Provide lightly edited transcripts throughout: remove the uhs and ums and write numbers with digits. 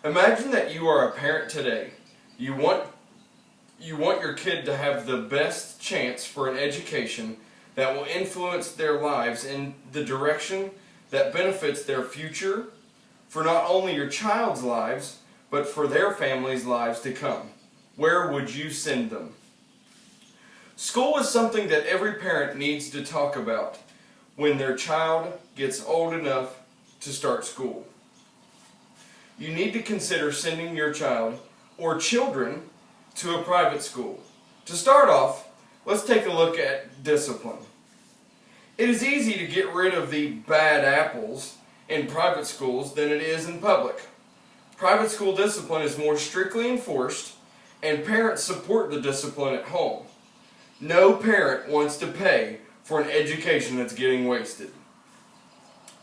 Imagine that you are a parent today. You want your kid to have the best chance for an education that will influence their lives in the direction that benefits their future, for not only your child's lives, but for their family's lives to come. Where would you send them? School is something that every parent needs to talk about when their child gets old enough to start school. You need to consider sending your child or children to a private school. To start off, let's take a look at discipline. It is easy to get rid of the bad apples in private schools than it is in public. Private school discipline is more strictly enforced, and parents support the discipline at home. No parent wants to pay for an education that's getting wasted.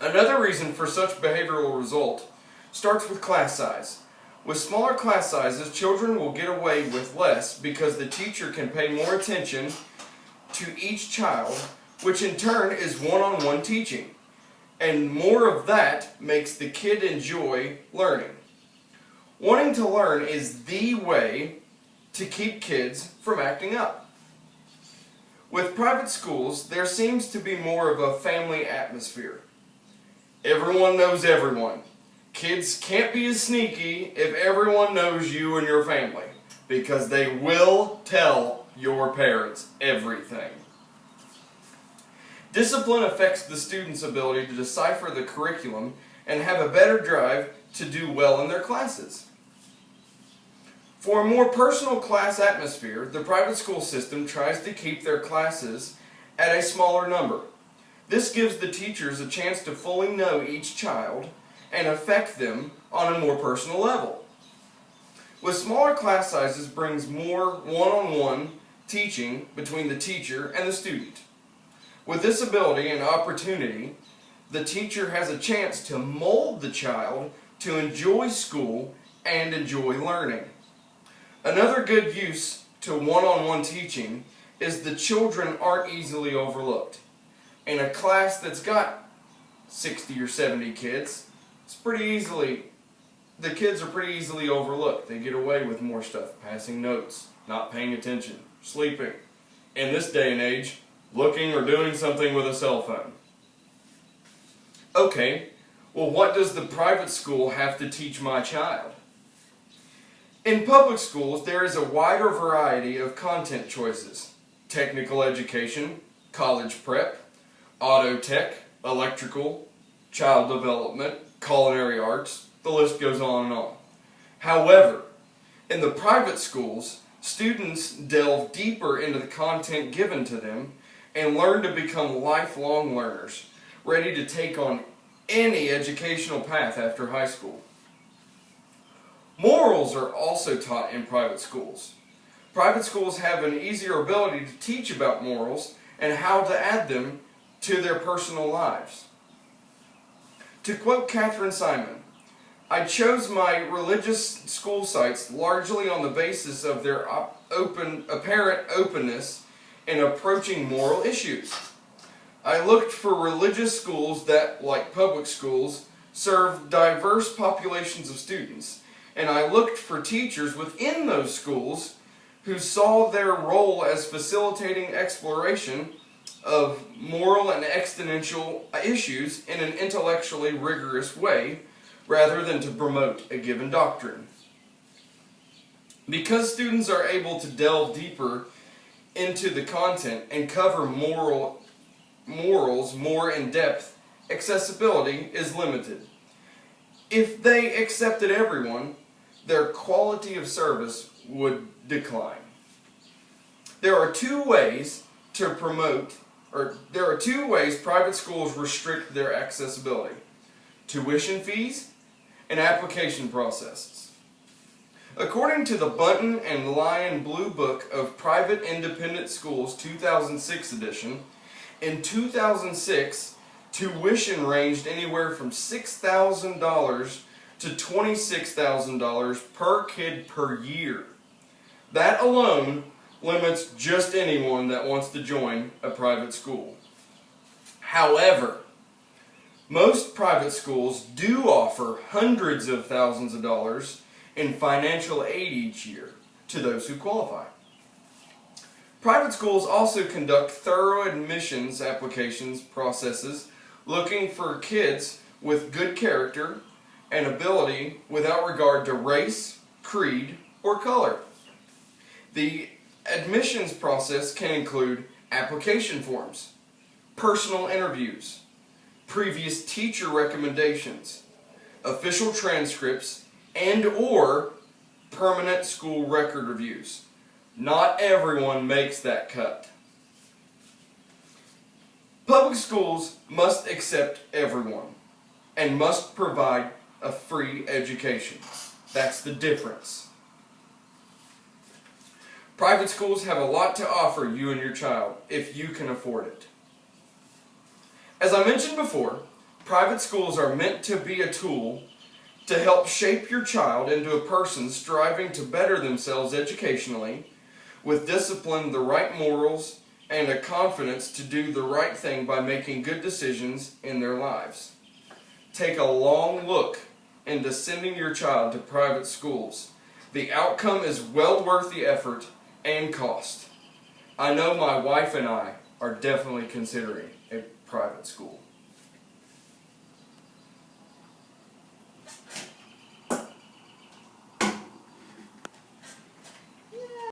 Another reason for such behavioral result starts with class size. With smaller class sizes, children will get away with less because the teacher can pay more attention to each child, which in turn is one-on-one teaching. And more of that makes the kid enjoy learning. Wanting to learn is the way to keep kids from acting up. With private schools, there seems to be more of a family atmosphere. Everyone knows everyone. Kids can't be as sneaky if everyone knows you and your family, because they will tell your parents everything. Discipline affects the student's ability to decipher the curriculum and have a better drive to do well in their classes. For a more personal class atmosphere, the private school system tries to keep their classes at a smaller number. This gives the teachers a chance to fully know each child and affect them on a more personal level. With smaller class sizes brings more one-on-one teaching between the teacher and the student. With this ability and opportunity, the teacher has a chance to mold the child to enjoy school and enjoy learning. Another good use to one-on-one teaching is the children aren't easily overlooked. In a class that's got 60 or 70 kids, the kids are pretty easily overlooked. They get away with more stuff, passing notes, not paying attention, sleeping. In this day and age, looking or doing something with a cell phone. Okay, well, what does the private school have to teach my child? In public schools, there is a wider variety of content choices. Technical education, college prep, auto tech, electrical, child development, culinary arts, the list goes on and on. However, in the private schools, students delve deeper into the content given to them and learn to become lifelong learners, ready to take on any educational path after high school. Morals are also taught in private schools. Private schools have an easier ability to teach about morals and how to add them to their personal lives. To quote Catherine Simon, "I chose my religious school sites largely on the basis of their apparent openness in approaching moral issues. I looked for religious schools that, like public schools, serve diverse populations of students, and I looked for teachers within those schools who saw their role as facilitating exploration of moral and existential issues in an intellectually rigorous way, rather than to promote a given doctrine." Because students are able to delve deeper into the content and cover morals more in depth, accessibility is limited. If they accepted everyone, their quality of service would decline. There are two ways private schools restrict their accessibility: tuition fees and application processes. According to the Bunton and Lyon Blue Book of Private Independent Schools 2006 edition, in 2006, tuition ranged anywhere from $6,000 to $26,000 per kid per year. That alone limits just anyone that wants to join a private school. However, Most private schools do offer hundreds of thousands of dollars in financial aid each year to those who qualify. Private schools also conduct thorough admissions applications processes looking for kids with good character and ability without regard to race, creed, or color. The admissions process can include application forms, personal interviews, previous teacher recommendations, official transcripts, and/or permanent school record reviews. Not everyone makes that cut. Public schools must accept everyone and must provide a free education. That's the difference. Private schools have a lot to offer you and your child if you can afford it. As I mentioned before, private schools are meant to be a tool to help shape your child into a person striving to better themselves educationally, with discipline, the right morals, and a confidence to do the right thing by making good decisions in their lives. Take a long look into sending your child to private schools. The outcome is well worth the effort and cost. I know my wife and I are definitely considering a private school.